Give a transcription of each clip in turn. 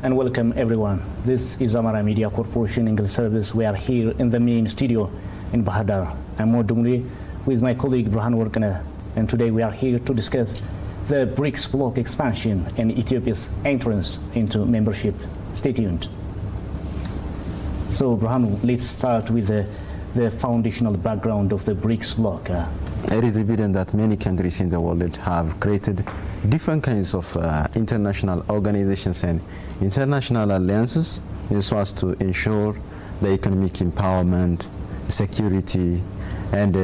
and welcome everyone. This is Amara Media Corporation English Service. We are here in the main studio in Bahar Dar. I'm Modumri with my colleague Burhan Workana, and today we are here to discuss the BRICS bloc expansion and Ethiopia's entrance into membership. Stay tuned. So Burhan, let's start with the foundational background of the BRICS bloc. It is evident that many countries in the world have created different kinds of international organizations and international alliances so as to ensure the economic empowerment, security, and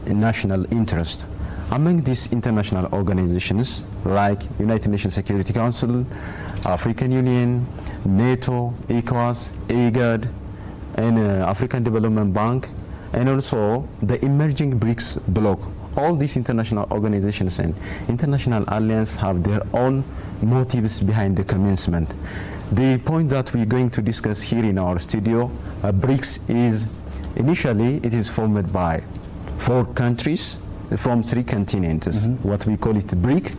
national interest. Among these international organizations, like United Nations Security Council, African Union, NATO, ECOWAS, IGAD, and African Development Bank, and also the emerging BRICS bloc. All these international organizations and international alliances have their own motives behind the commencement. The point that we're going to discuss here in our studio, BRICS, is initially it is formed by 4 countries from 3 continents, what we call it BRIC.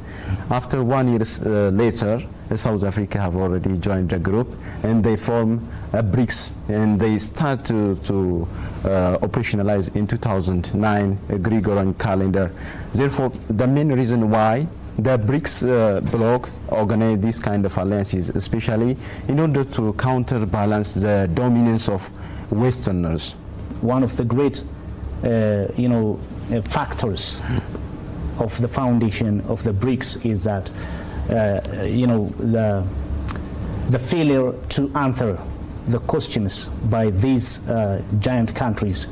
After 1 year later, South Africa have already joined the group, and they form a BRICS, and they start to operationalize in 2009 Gregorian calendar. Therefore, the main reason why the BRICS bloc organize this kind of alliances, especially in order to counterbalance the dominance of Westerners. One of the great, factors of the foundation of the BRICS is that, the failure to answer the questions by these giant countries.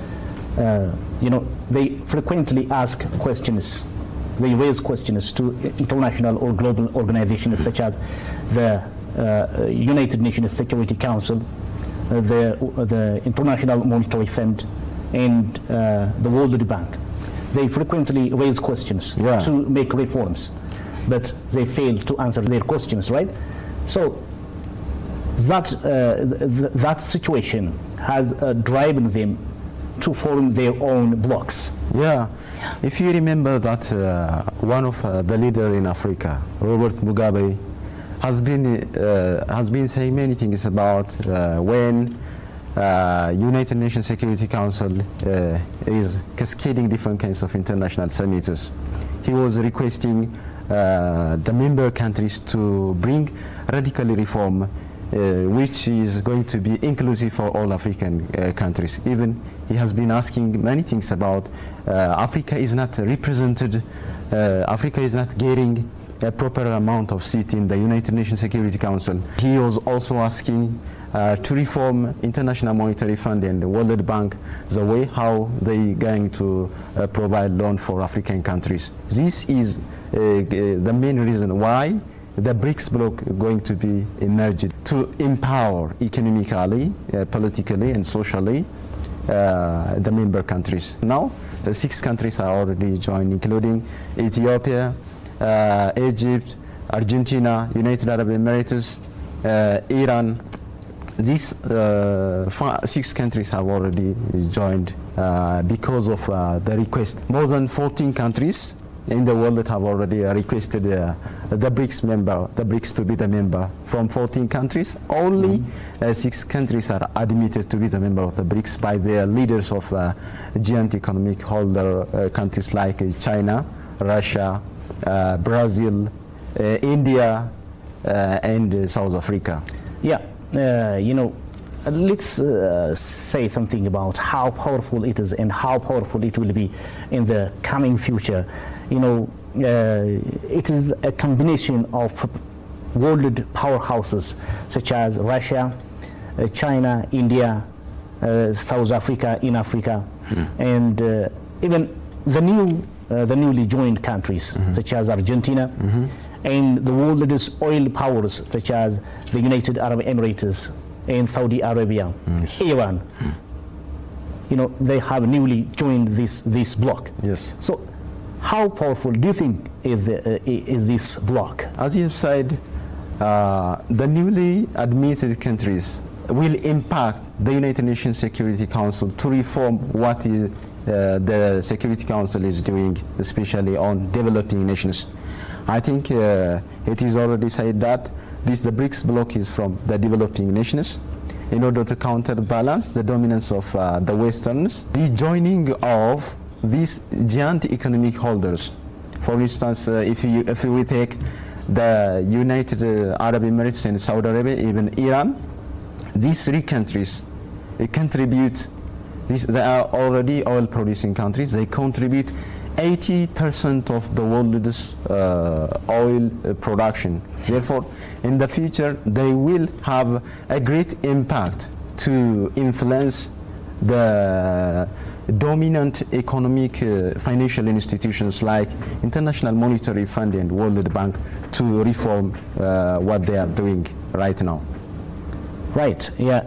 They frequently ask questions. They raise questions to international or global organizations such as the United Nations Security Council, the International Monetary Fund, and the World Bank. They frequently raise questions to make reforms, but they fail to answer their questions, right? So that situation has driven them to form their own blocks. Yeah, if you remember that one of the leaders in Africa, Robert Mugabe, has been saying many things about when United Nations Security Council is cascading different kinds of international summits. He was requesting the member countries to bring radical reform, which is going to be inclusive for all African countries. Even he has been asking many things about Africa is not represented, Africa is not getting a proper amount of seat in the United Nations Security Council. He was also asking to reform International Monetary Fund and the World Bank, the way how they going to provide loan for African countries. This is the main reason why the BRICS bloc going to be emerged to empower economically, politically, and socially the member countries. Now, 6 countries are already joined, including Ethiopia, Egypt, Argentina, United Arab Emirates, Iran. These 6 countries have already joined because of the request. More than 14 countries in the world that have already requested the BRICS to be the member. From 14 countries, only 6 countries are admitted to be the member of the BRICS by their leaders of giant economic holder countries like China, Russia, Brazil, India, and South Africa. Yeah, let's say something about how powerful it is and how powerful it will be in the coming future. It is a combination of world powerhouses such as Russia, China, India, South Africa in Africa, and even the newly joined countries such as Argentina, and the world's oil powers such as the United Arab Emirates and Saudi Arabia, Iran. They have newly joined this bloc. Yes. So how powerful do you think is this bloc? As you have said, the newly admitted countries will impact the United Nations Security Council to reform what is the Security Council is doing, especially on developing nations. I think it is already said that the BRICS bloc is from the developing nations in order to counterbalance the dominance of the Westerns. The joining of these giant economic holders, for instance, if we take the United Arab Emirates and Saudi Arabia, even Iran, these three countries, they contribute, they are already oil producing countries, they contribute 80% of the world's oil production. Therefore, in the future, they will have a great impact to influence the dominant economic financial institutions like International Monetary Fund and World Bank to reform what they are doing right now. Right. Yeah.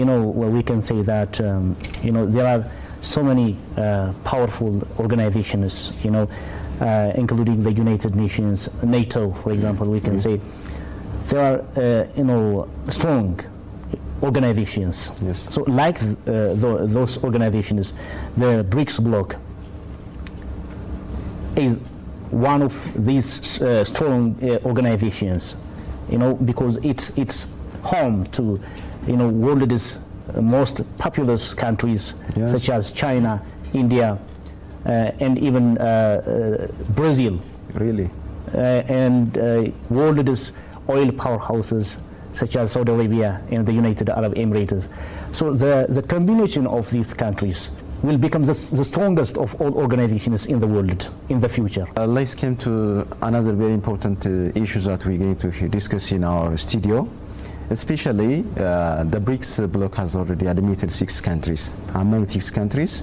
Well, we can say that there are so many powerful organizations, including the United Nations, NATO, for example. We can say there are strong organizations. Yes. So like those organizations, the BRICS bloc is one of these strong organizations, because it's home to world's most populous countries, yes, such as China, India, and even Brazil. Really? And world's oil powerhouses such as Saudi Arabia and the United Arab Emirates. So the combination of these countries will become the strongest of all organizations in the world in the future. Let's come to another very important issue that we're going to discuss in our studio. Especially, the BRICS bloc has already admitted 6 countries. Among 6 countries,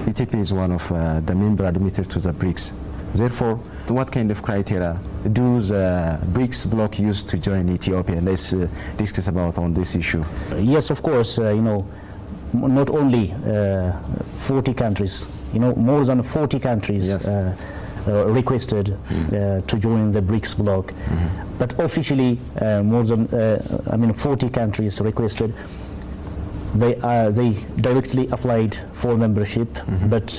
Ethiopia is one of the member admitted to the BRICS. Therefore, what kind of criteria do the BRICS bloc use to join Ethiopia? Let's discuss about on this issue. Yes, of course. Not only 40 countries, more than 40 countries. Yes. Requested to join the BRICS bloc, but officially more than 40 countries requested. They directly applied for membership, but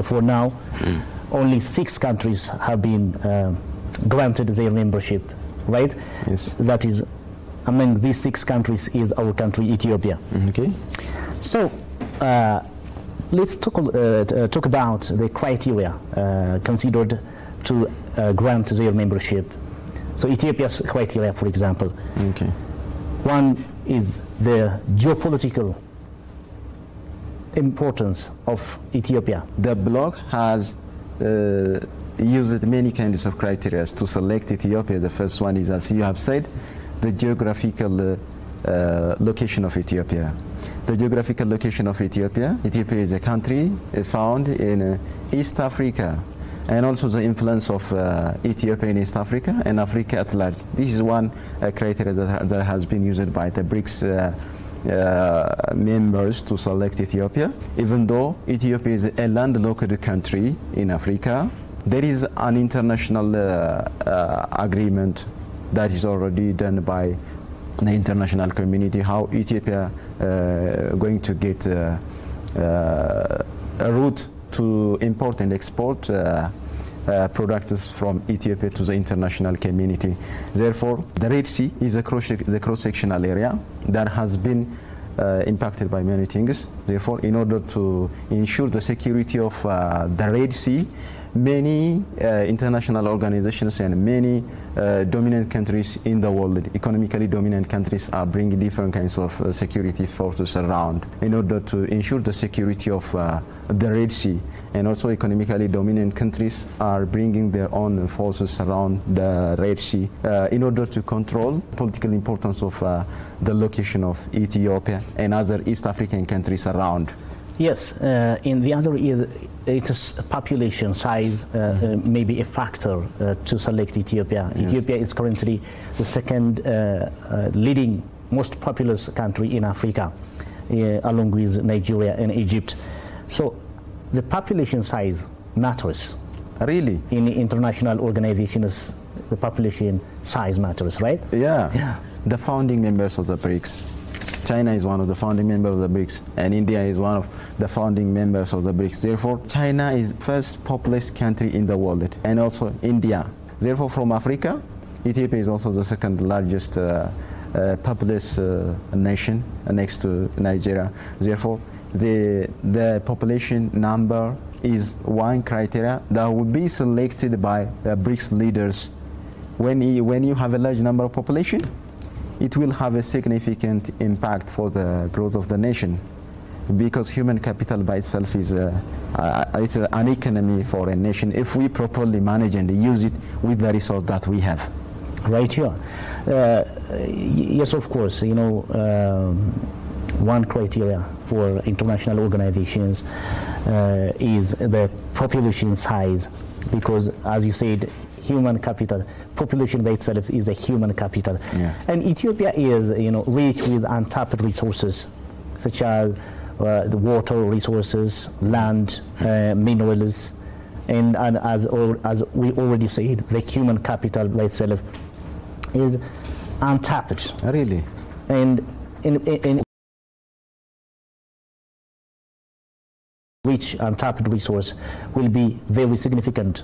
for now, only 6 countries have been granted their membership. Right? Yes. That is, among these 6 countries is our country, Ethiopia. Okay. So. Let's talk about the criteria considered to grant their membership. So Ethiopia's criteria, for example. Okay. One is the geopolitical importance of Ethiopia. The bloc has used many kinds of criteria to select Ethiopia. The first one is, as you have said, the geographical location of Ethiopia. The geographical location of Ethiopia. Ethiopia is a country found in East Africa, and also the influence of Ethiopia in East Africa and Africa at large. This is one criteria that has been used by the BRICS members to select Ethiopia. Even though Ethiopia is a landlocked country in Africa, there is an international agreement that is already done by the international community, how Ethiopia going to get a route to import and export products from Ethiopia to the international community. Therefore, the Red Sea is the cross-sectional area that has been impacted by many things. Therefore, in order to ensure the security of the Red Sea, many international organizations and many dominant countries in the world, economically dominant countries, are bringing different kinds of security forces around in order to ensure the security of the Red Sea. And also economically dominant countries are bringing their own forces around the Red Sea in order to control political importance of the location of Ethiopia and other East African countries around. Yes, in the other, its population size may be a factor to select Ethiopia. Yes. Ethiopia is currently the second leading, most populous country in Africa, along with Nigeria and Egypt. So the population size matters. Really? In international organizations, the population size matters, right? Yeah. The founding members of the BRICS. China is one of the founding members of the BRICS, and India is one of the founding members of the BRICS. Therefore, China is first populous country in the world, and also India. Therefore, from Africa, Ethiopia is also the second largest populous nation next to Nigeria. Therefore, the population number is one criteria that will be selected by BRICS leaders. When you have a large number of population, it will have a significant impact for the growth of the nation, because human capital by itself is it's an economy for a nation if we properly manage and use it with the resource that we have. Right here. Yes, of course, you know, one criteria for international organizations is the population size, because as you said, human capital, population by itself is a human capital. Yeah. And Ethiopia is, you know, rich with untapped resources, such as the water resources, land, minerals, and as we already said, the human capital by itself is untapped. Really? And in which untapped resource will be very significant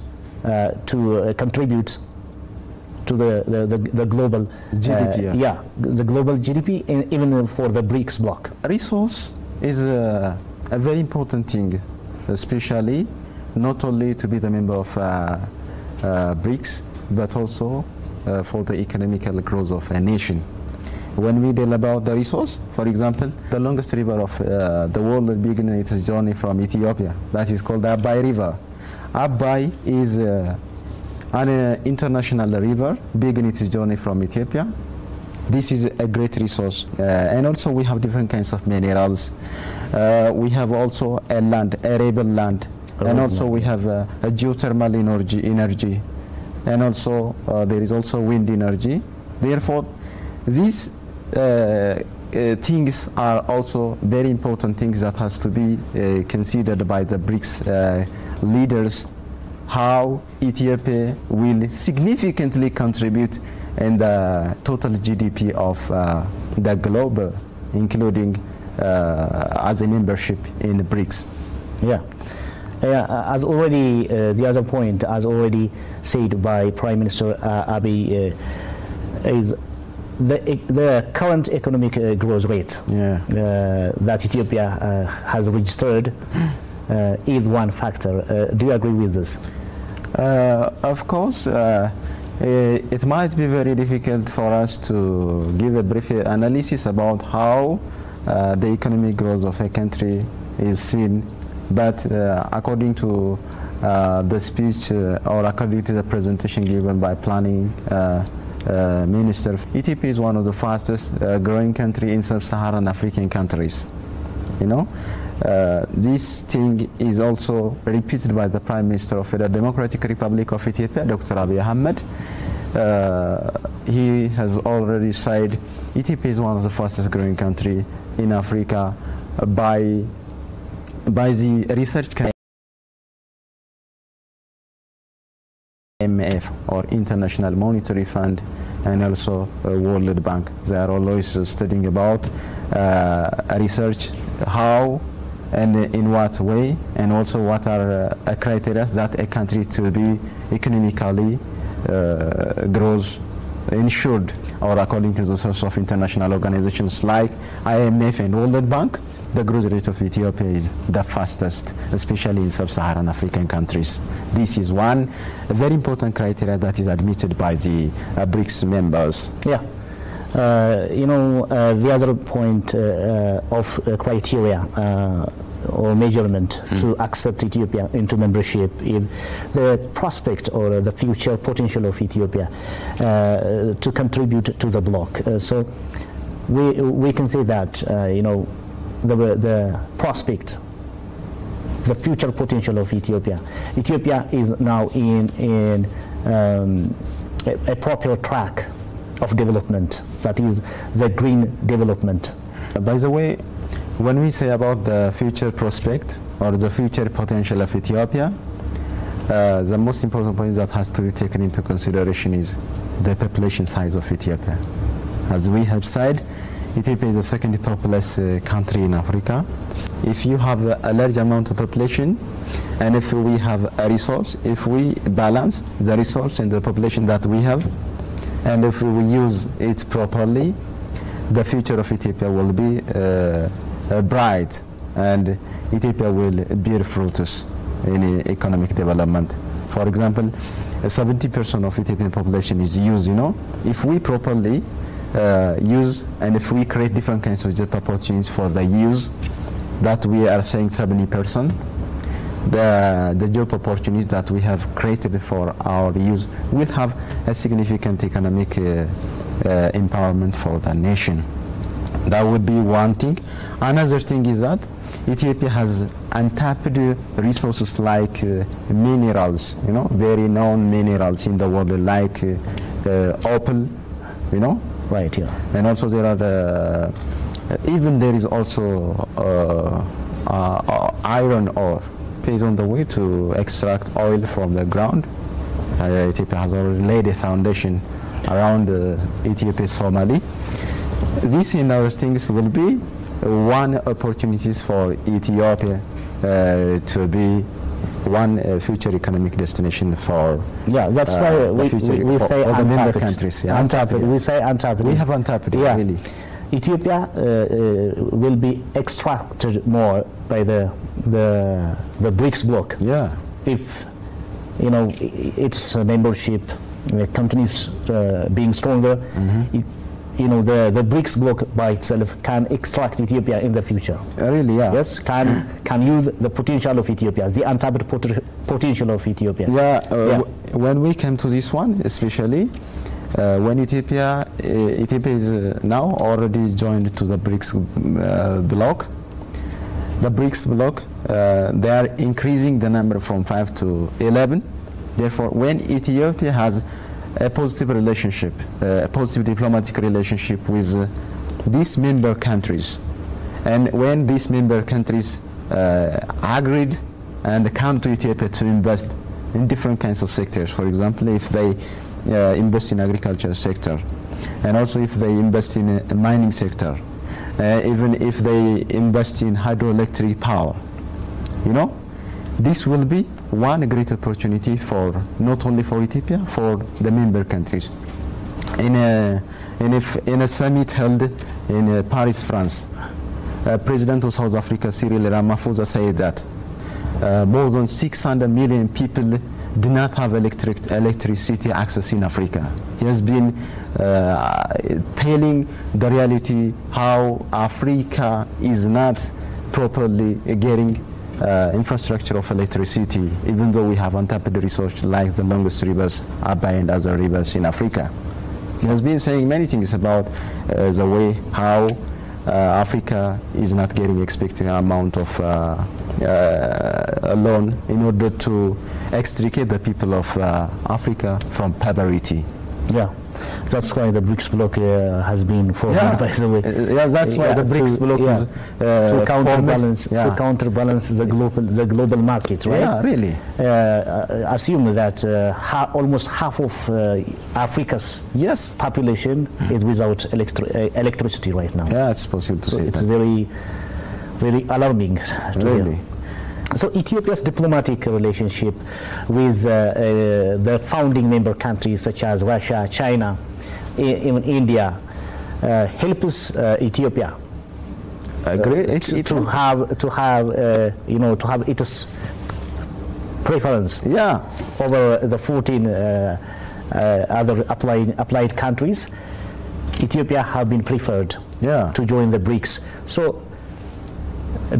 to contribute to the global GDP. Yeah, the global GDP, and even for the BRICS bloc. Resource is a very important thing, especially not only to be the member of BRICS, but also for the economical growth of a nation. When we deal about the resource, for example, the longest river of the world began its journey from Ethiopia. That is called the Abai River. Abai is an international river, began its journey from Ethiopia. This is a great resource. And also we have different kinds of minerals. We have also a land, arable land. And also we have a geothermal energy. And also there is also wind energy. Therefore, these things are also very important things that has to be considered by the BRICS leaders, how Ethiopia will significantly contribute in the total GDP of the globe, including as a membership in BRICS. Yeah. As already, the other point, as already said by Prime Minister Abiy, is the current economic growth rate that Ethiopia has registered is one factor. Do you agree with this? Of course, it might be very difficult for us to give a brief analysis about how the economic growth of a country is seen, but according to the speech or according to the presentation given by planning minister, Ethiopia is one of the fastest growing country in sub-Saharan African countries. You know, this thing is also repeated by the Prime Minister of the Democratic Republic of Ethiopia, Dr. Abiy Ahmed. He has already said Ethiopia is one of the fastest growing country in Africa by the research IMF or International Monetary Fund, and also World Bank. They are always studying about research how and in what way, and also what are criteria that a country to be economically grows ensured, or according to the source of international organizations like IMF and World Bank. The growth rate of Ethiopia is the fastest, especially in sub-Saharan African countries. This is one very important criteria that is admitted by the BRICS members. Yeah. You know, the other point of criteria or measurement to accept Ethiopia into membership is the prospect or the future potential of Ethiopia to contribute to the bloc. So we can say that, you know, the prospect, the future potential of Ethiopia. Ethiopia is now in a proper track of development, that is the green development. By the way, when we say about the future prospect or the future potential of Ethiopia, the most important point that has to be taken into consideration is the population size of Ethiopia. As we have said, Ethiopia is the second populous country in Africa. If you have a large amount of population, and if we have a resource, if we balance the resource and the population that we have, and if we use it properly, the future of Ethiopia will be bright, and Ethiopia will bear fruits in economic development. For example, 70% of Ethiopian population is youth, you know. If we properly use, and if we create different kinds of job opportunities for the youth, that we are saying 70%, the job opportunities that we have created for our youth will have a significant economic empowerment for the nation. That would be one thing. Another thing is that Ethiopia has untapped resources like minerals, you know, very known minerals in the world, like opal, you know. Right, yeah. And also there are even there is also iron ore pays on the way to extract oil from the ground. Ethiopia has already laid a foundation around Ethiopia's Somali. These and other things will be one opportunities for Ethiopia to be one future economic destination for that's why we say the member untapped countries. Yeah, untapped. Yeah. We say untapped. We have untapped it, really. Ethiopia will be extracted more by the BRICS bloc. Yeah. If you know its membership countries being stronger, you know the BRICS bloc by itself can extract Ethiopia in the future. Really, yeah. Yes, can use the potential of Ethiopia, the untapped potential of Ethiopia. When we came to this one, especially when Ethiopia is now already joined to the BRICS bloc. The BRICS bloc, they are increasing the number from 5 to 11. Therefore, when Ethiopia has a positive relationship, a positive diplomatic relationship with these member countries, and when these member countries agreed and come to Ethiopia to invest in different kinds of sectors, for example, if they invest in agriculture sector, and also if they invest in a mining sector, even if they invest in hydroelectric power, you know, this will be one great opportunity for not only for Ethiopia, for the member countries. In a summit held in Paris, France, President of South Africa, Cyril Ramaphosa, said that more than 600 million people do not have electricity access in Africa. He has been telling the reality how Africa is not properly getting infrastructure of electricity, even though we have untapped resources like the longest rivers, Abai and other rivers in Africa. He has been saying many things about the way how Africa is not getting expected amount of loan in order to extricate the people of Africa from poverty. Yeah, that's why the BRICS bloc has been formed, by the way. That's why the BRICS bloc is to counterbalance the global market, right? Yeah, really. Assume that almost half of Africa's population is without electricity right now. Yeah, it's possible to say it's that. very, very alarming. Really. So Ethiopia's diplomatic relationship with the founding member countries such as Russia, China, even India helps Ethiopia to have its preference over the 14 other applied countries. Ethiopia have been preferred to join the BRICS. So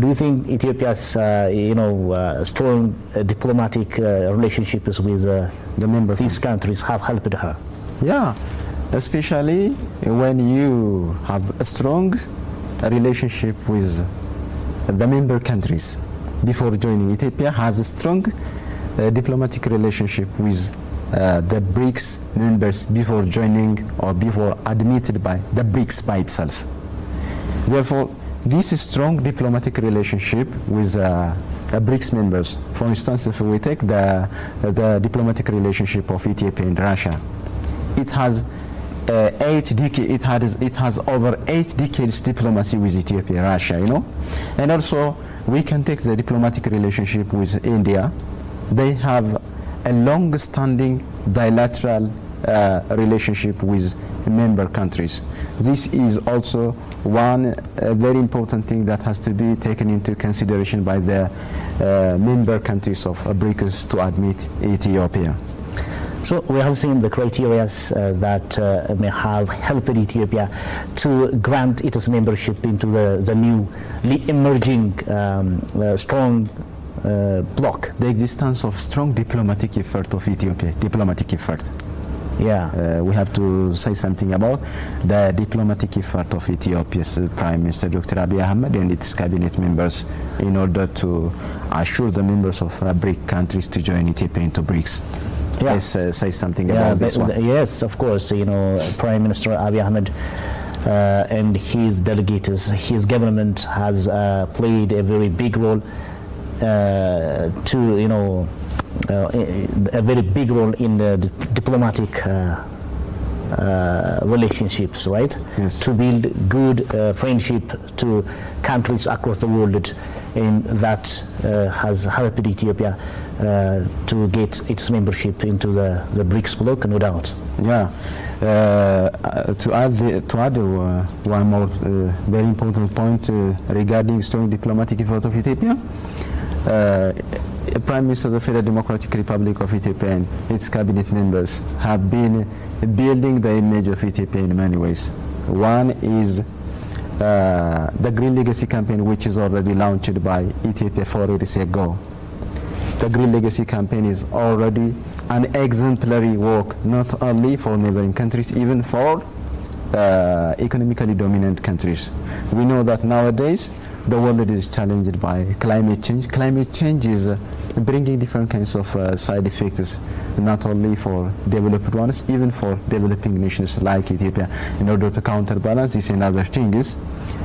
do you think Ethiopia's strong diplomatic relationships with these countries have helped her? Yeah, especially when you have a strong relationship with the member countries. Before joining, Ethiopia has a strong diplomatic relationship with the BRICS members before joining or before admitted by the BRICS by itself. Therefore, this strong diplomatic relationship with BRICS members, for instance, if we take the diplomatic relationship of Ethiopia and Russia, it has over 8 decades diplomacy with Ethiopia and Russia, you know. And also, we can take the diplomatic relationship with India. They have a long-standing bilateral relationship with member countries. This is also one very important thing that has to be taken into consideration by the member countries of BRICS to admit Ethiopia. So we have seen the criteria that may have helped Ethiopia to grant its membership into the newly emerging strong bloc. The existence of strong diplomatic effort of Ethiopia, diplomatic effort. Yeah. We have to say something about the diplomatic effort of Ethiopia's Prime Minister Dr. Abiy Ahmed and its cabinet members in order to assure the members of BRIC countries to join Ethiopia into BRICS. Yeah. Let's say something about this one. Yes, of course. You know, Prime Minister Abiy Ahmed and his delegates, his government has played a very big role to, you know, a very big role in the diplomatic relationships, right? Yes. To build good friendship to countries across the world, and that has helped Ethiopia to get its membership into the BRICS bloc, no doubt. Yeah. To add one more very important point regarding strong diplomatic effort of Ethiopia. Prime Minister of the Federal Democratic Republic of Ethiopia and its cabinet members have been building the image of Ethiopia in many ways. One is the Green Legacy campaign, which is already launched by Ethiopia 4 years ago. The Green Legacy campaign is already an exemplary work, not only for neighboring countries, even for economically dominant countries. We know that nowadays the world is challenged by climate change. Climate change is bringing different kinds of side effects, not only for developed ones, even for developing nations like Ethiopia. In order to counterbalance this and other changes,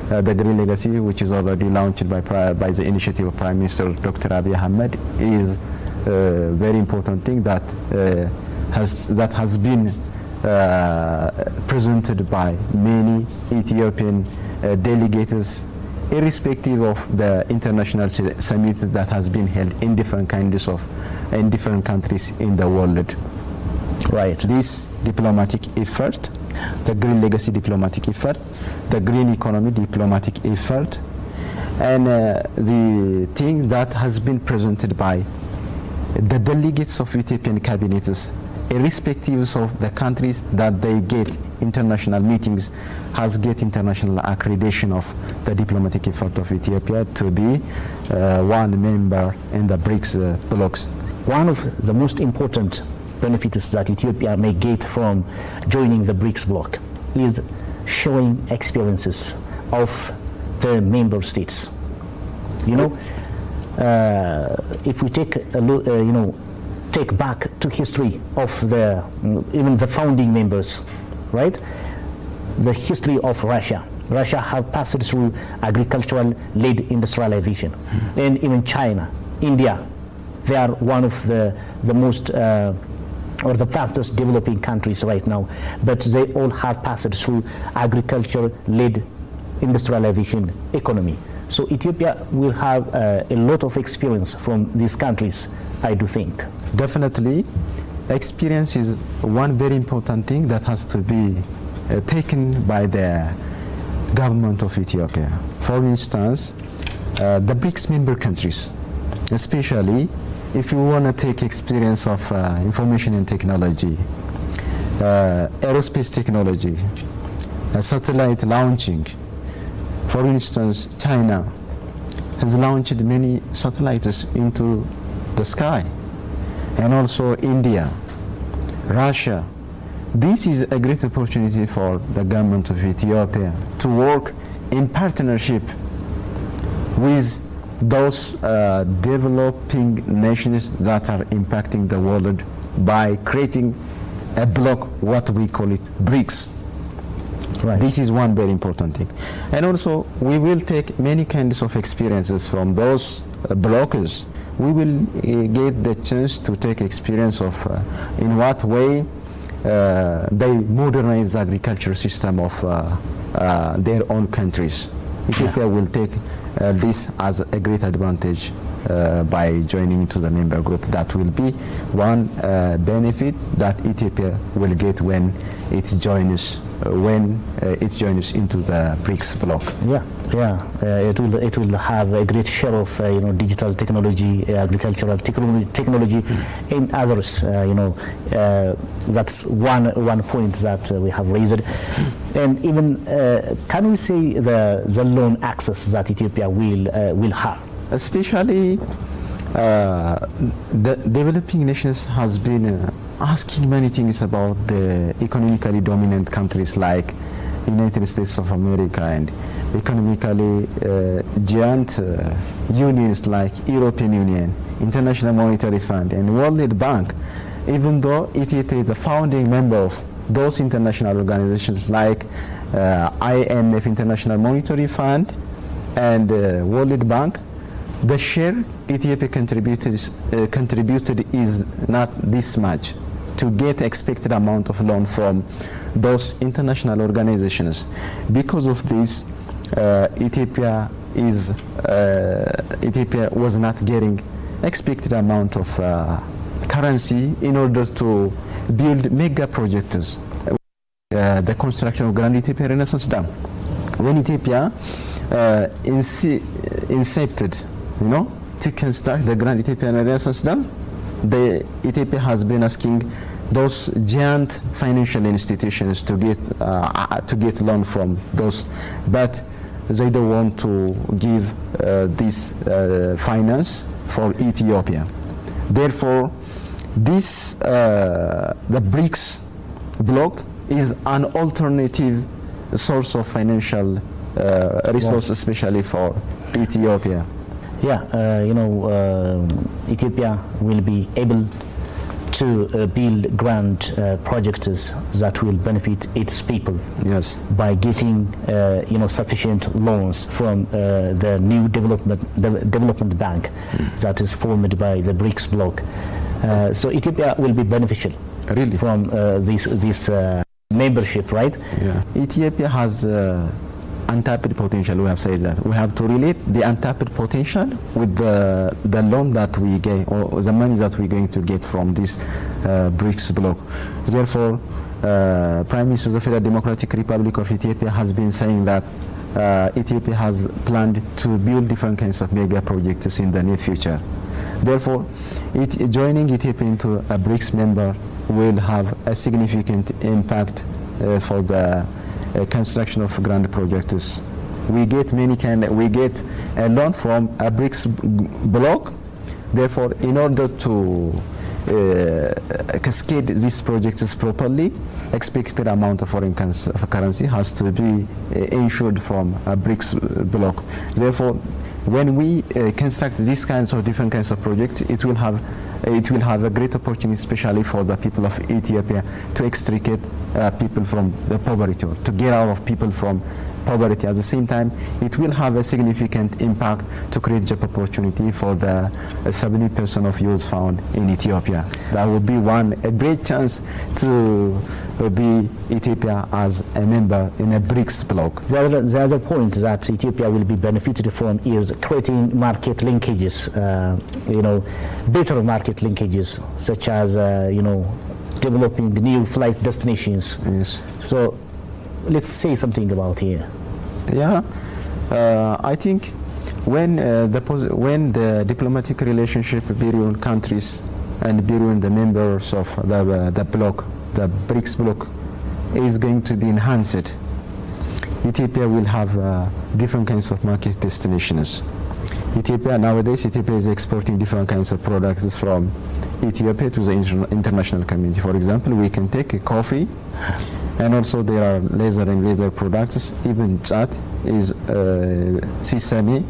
the Green Legacy, which is already launched by the initiative of Prime Minister Dr. Abiy Ahmed, is a very important thing that has been presented by many Ethiopian delegates, irrespective of the international summit that has been held in different countries in the world. Right. This diplomatic effort, the Green Legacy diplomatic effort, the green economy diplomatic effort, and the thing that has been presented by the delegates of Ethiopian cabinets, irrespective of the countries that they get international meetings, has get international accreditation of the diplomatic effort of Ethiopia to be one member in the BRICS blocs. One of the most important benefits that Ethiopia may get from joining the BRICS bloc is showing experiences of the member states. You know, if we take a look, take back to history of the even the founding members, right? The history of Russia. Russia have passed through agricultural-led industrialization, and even China, India, they are one of the most or the fastest developing countries right now. But they all have passed through agriculture-led industrialization economy. So Ethiopia will have a lot of experience from these countries, I do think. Definitely, experience is one very important thing that has to be taken by the government of Ethiopia. For instance, the BRICS member countries, especially if you want to take experience of information and technology, aerospace technology, satellite launching. For instance, China has launched many satellites into the sky, and also India, Russia. This is a great opportunity for the government of Ethiopia to work in partnership with those developing nations that are impacting the world by creating a bloc, what we call it BRICS. Right. This is one very important thing. And also, we will take many kinds of experiences from those blockers. We will get the chance to take experience of in what way they modernize the agriculture system of their own countries. Ethiopia will take this as a great advantage by joining to the member group. That will be one benefit that Ethiopia will get when it joins into the BRICS bloc. It will have a great share of digital technology, agricultural technology, and others. That's one point that we have raised, and even can we say the loan access that Ethiopia will have, especially the developing nations has been asking many things about the economically dominant countries like United States of America and economically giant unions like European Union, International Monetary Fund and World Bank. Even though Ethiopia is the founding member of those international organizations like IMF, International Monetary Fund, and World Bank, the share Ethiopia contributed is not this much to get expected amount of loan from those international organizations. Because of this, Ethiopia was not getting expected amount of currency in order to build mega projects. The construction of Grand Ethiopia Renaissance Dam. When Ethiopia incepted, to construct the Grand Ethiopian Renaissance Dam, Ethiopia has been asking those giant financial institutions to get loan from those, but they don't want to give this finance for Ethiopia. Therefore, this the BRICS bloc is an alternative source of financial resource, especially for Ethiopia. Ethiopia will be able to build grand projects that will benefit its people. Yes. By getting sufficient loans from the new development bank that is formed by the BRICS bloc. So Ethiopia will be beneficial really from this membership, right? Yeah. Ethiopia has untapped potential. We have said that. We have to relate the untapped potential with the loan that we get, or the money that we're going to get from this BRICS bloc. Therefore, Prime Minister of the Federal Democratic Republic of Ethiopia has been saying that Ethiopia has planned to build different kinds of mega projects in the near future. Therefore, joining Ethiopia into a BRICS member will have a significant impact for the construction of grand projects. We get a loan from a BRICS bloc. Therefore, in order to cascade these projects properly, expected amount of foreign currency has to be ensured from a BRICS bloc. Therefore, when we construct these kinds of different kinds of projects, it will have a great opportunity, especially for the people of Ethiopia, to extricate people from the poverty, or to get out of people from poverty. At the same time, it will have a significant impact to create job opportunity for the 70% of youth found in Ethiopia. That would be a great chance to be Ethiopia as a member in a BRICS bloc. The other point that Ethiopia will be benefited from is creating market linkages, better market linkages, such as developing new flight destinations. Yes. So let's say something about here. Yeah, I think when the diplomatic relationship between countries and between the members of the bloc, the BRICS bloc, is going to be enhanced, Ethiopia will have different kinds of market destinations. Nowadays, Ethiopia is exporting different kinds of products from Ethiopia to the international community. For example, we can take coffee, and also there are leather products. Even chat is sesame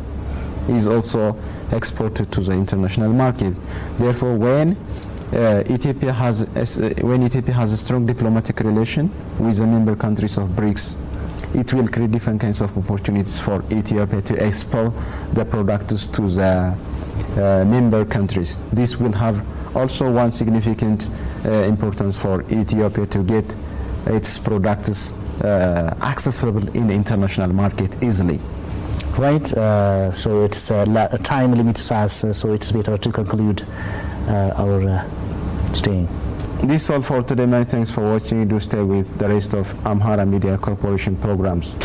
is also exported to the international market. Therefore, when Ethiopia has a strong diplomatic relation with the member countries of BRICS, it will create different kinds of opportunities for Ethiopia to export the products to the member countries. This will have also one significant importance for Ethiopia to get its products accessible in the international market easily. Right, so it's time limits us, so it's better to conclude our staying. This is all for today. Many thanks for watching. Do stay with the rest of Amhara Media Corporation programs.